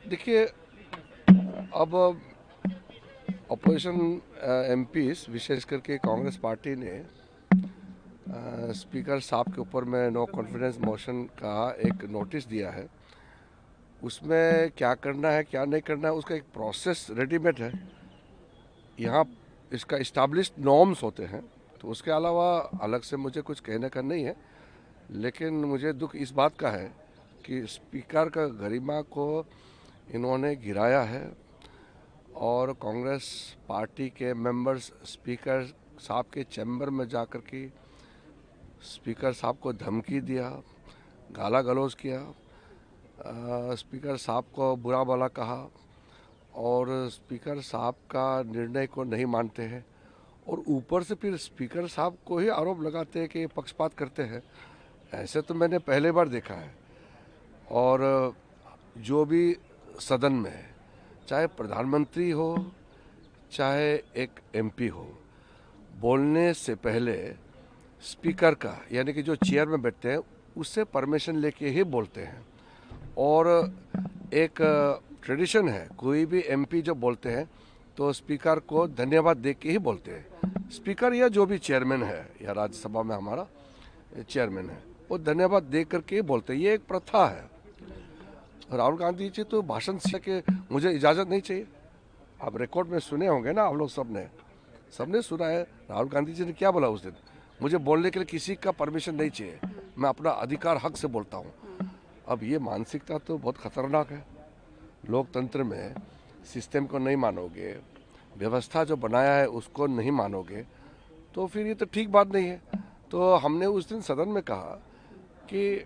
देखिए, अब opposition MPs विशेष करके कांग्रेस पार्टी ने स्पीकर साहब के ऊपर में नो कॉन्फिडेंस मोशन का एक नोटिस दिया है। उसमें क्या करना है क्या नहीं करना है उसका एक प्रोसेस रेडीमेड है। यहाँ इसका इस्टेब्लिश्ड नॉर्म्स होते हैं, तो उसके अलावा अलग से मुझे कुछ कहने का नहीं है। लेकिन मुझे दुख इस बात का है कि स्पीकर का गरिमा को इन्होंने गिराया है और कांग्रेस पार्टी के मेंबर्स स्पीकर साहब के चैम्बर में जाकर के स्पीकर साहब को धमकी दिया, गाला गलौज किया, स्पीकर साहब को बुरा भला कहा और स्पीकर साहब का निर्णय को नहीं मानते हैं और ऊपर से फिर स्पीकर साहब को ही आरोप लगाते हैं कि ये पक्षपात करते हैं। ऐसे तो मैंने पहले बार देखा है। और जो भी सदन में है, चाहे प्रधानमंत्री हो चाहे एक एमपी हो, बोलने से पहले स्पीकर का यानी कि जो चेयर में बैठते हैं उससे परमिशन लेके ही बोलते हैं। और एक ट्रेडिशन है, कोई भी एमपी जब बोलते हैं तो स्पीकर को धन्यवाद दे के ही बोलते हैं। स्पीकर या जो भी चेयरमैन है या राज्यसभा में हमारा चेयरमैन है, वो धन्यवाद दे करके ही बोलते हैं। ये एक प्रथा है। राहुल गांधी जी तो भाषण से के मुझे इजाज़त नहीं चाहिए। आप रिकॉर्ड में सुने होंगे ना, आप लोग सबने सुना है राहुल गांधी जी ने क्या बोला उस दिन, मुझे बोलने के लिए किसी का परमिशन नहीं चाहिए, मैं अपना अधिकार हक से बोलता हूँ। अब ये मानसिकता तो बहुत खतरनाक है। लोकतंत्र में सिस्टम को नहीं मानोगे, व्यवस्था जो बनाया है उसको नहीं मानोगे, तो फिर ये तो ठीक बात नहीं है। तो हमने उस दिन सदन में कहा कि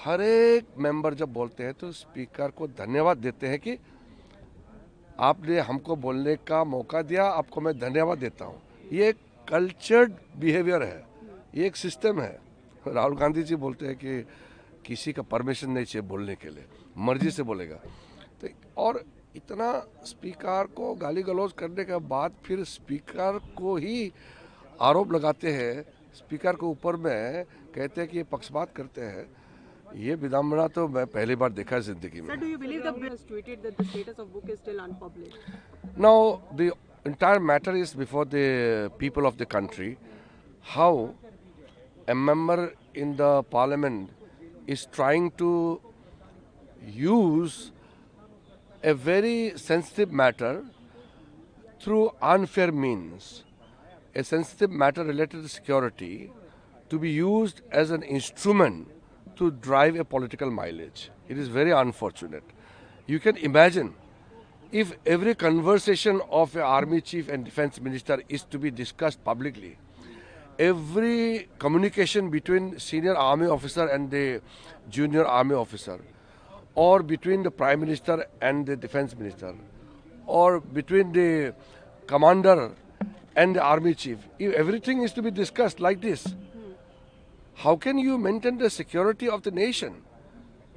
हर एक मेंबर जब बोलते हैं तो स्पीकर को धन्यवाद देते हैं कि आपने हमको बोलने का मौका दिया, आपको मैं धन्यवाद देता हूँ। ये एक कल्चर्ड बिहेवियर है, ये एक सिस्टम है। राहुल गांधी जी बोलते हैं कि किसी का परमिशन नहीं चाहिए बोलने के लिए, मर्जी से बोलेगा। तो और इतना स्पीकर को गाली गलौज करने के बाद फिर स्पीकर को ही आरोप लगाते हैं, स्पीकर के ऊपर में कहते हैं कि ये पक्षपात करते हैं। ये विडंबना तो मैं पहली बार देखा है जिंदगी में। Sir, do you believe the bill has tweeted that the status of book is still unpublished? Now the entire matter is before the people of the country. How a member in the parliament is trying to use a very sensitive matter through unfair means, a sensitive matter related to security, to be used as an instrument to drive a political mileage. It is very unfortunate. You can imagine if every conversation of an army chief and defense minister is to be discussed publicly, every communication between senior army officer and the junior army officer, or between the prime minister and the defense minister, or between the commander and the army chief, if everything is to be discussed like this, how can you maintain the security of the nation?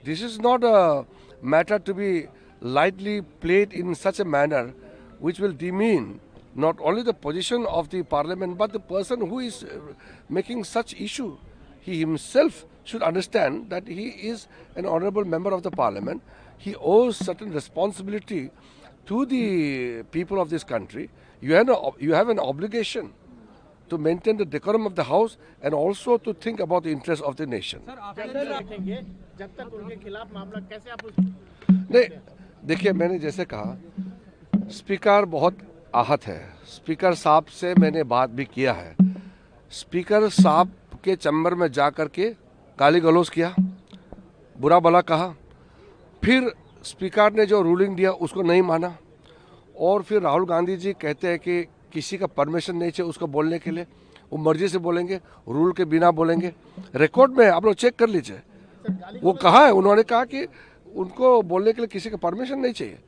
This is not a matter to be lightly played in such a manner which will demean not only the position of the parliament but the person who is making such issue. He himself should understand that he is an honorable member of the parliament. He owes certain responsibility to the people of this country. You have an obligation to maintain the decorum of the house and also to think about the interest of the nation. जब तक उनके खिलाफ मामला कैसे आप नहीं, देखिए, मैंने जैसे कहा स्पीकर बहुत आहत है। स्पीकर साहब से मैंने बात भी किया है। स्पीकर साहब के चैम्बर में जा कर के गाली गलौज किया, बुरा भला कहा, फिर स्पीकर ने जो रूलिंग दिया उसको नहीं माना और फिर राहुल गांधी जी कहते हैं कि किसी का परमिशन नहीं चाहिए उसको बोलने के लिए, वो मर्जी से बोलेंगे, रूल के बिना बोलेंगे। रिकॉर्ड में आप लोग चेक कर लीजिए, वो कहा है, उन्होंने कहा कि उनको बोलने के लिए किसी का परमिशन नहीं चाहिए।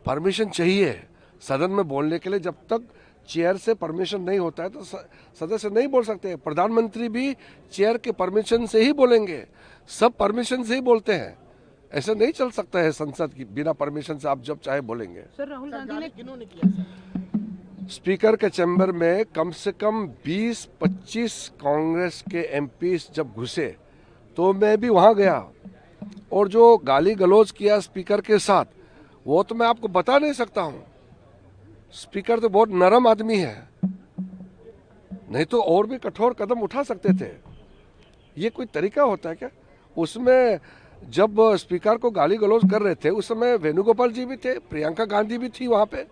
परमिशन चाहिए सदन में बोलने के लिए। जब तक चेयर से परमिशन नहीं होता है तो सदस्य नहीं बोल सकते। प्रधानमंत्री भी चेयर के परमिशन से ही बोलेंगे, सब परमिशन से ही बोलते हैं। ऐसा नहीं चल सकता है संसद की बिना परमिशन से आप जब चाहे बोलेंगे। सर, राहुल गांधी ने किन्होंने किया सर? स्पीकर के चैम्बर में कम से कम 20-25 कांग्रेस के एमपीज जब घुसे तो मैं भी वहां गया और जो गाली गलौज किया स्पीकर के साथ, वो तो मैं आपको बता नहीं सकता हूँ। स्पीकर तो बहुत नरम आदमी है, नहीं तो और भी कठोर कदम उठा सकते थे। ये कोई तरीका होता है क्या? उसमें जब स्पीकर को गाली गलौज कर रहे थे उस समय वेणुगोपाल जी भी थे, प्रियंका गांधी भी थी वहाँ पे,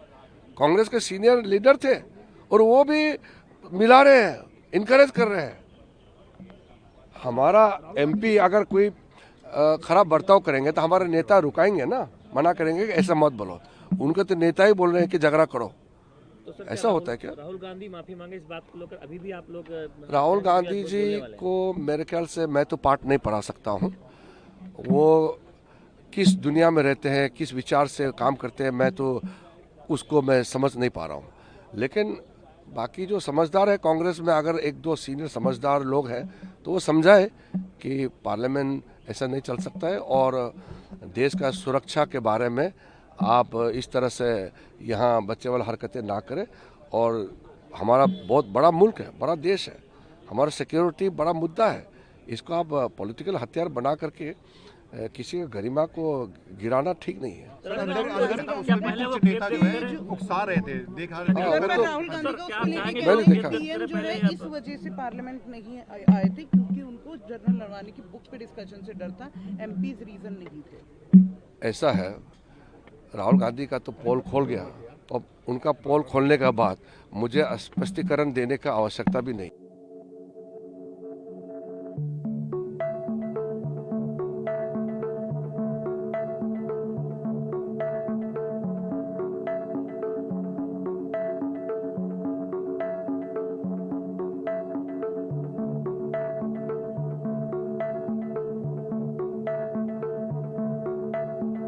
कांग्रेस के सीनियर लीडर थे, और वो भी मिला रहे हैं, इनकरेज कर रहे हैं। हमारा एमपी अगर कोई खराब बर्ताव करेंगे तो हमारे नेता रुकाएंगे ना, मना करेंगे कि ऐसा मत बोलो। उनके तो नेता ही बोल रहे हैं कि झगड़ा करो। तो सर, ऐसा होता है क्या? राहुल गांधी माफी मांगे इस बात को लेकर अभी भी आप लोग राहुल गांधी जी को मेरे ख्याल से मैं तो पाठ नहीं पढ़ा सकता हूँ। वो किस दुनिया में रहते हैं, किस विचार से काम करते हैं, मैं तो उसको मैं समझ नहीं पा रहा हूँ। लेकिन बाकी जो समझदार है कांग्रेस में, अगर एक दो सीनियर समझदार लोग हैं तो वो समझाए कि पार्लियामेंट ऐसा नहीं चल सकता है, और देश का सुरक्षा के बारे में आप इस तरह से यहाँ बच्चे वाला हरकतें ना करें। और हमारा बहुत बड़ा मुल्क है, बड़ा देश है, हमारा सिक्योरिटी बड़ा मुद्दा है। इसको आप पॉलिटिकल हथियार बना करके किसी की गरिमा को गिराना ठीक नहीं है। कुछ नेता जो है उकसा रहे थे, देखा राहुल गांधी का उसको लेके मैंने देखा। पीएम जो है इस वजह से पार्लियामेंट नहीं आए थे क्योंकि उनको जनरल नरवाने की बुक पे डिस्कशन से डर था, एमपीज रीजन नहीं थे। ऐसा है, राहुल गांधी का तो पोल खोल गया, और उनका पोल खोलने के बाद मुझे स्पष्टीकरण देने का आवश्यकता भी नहीं।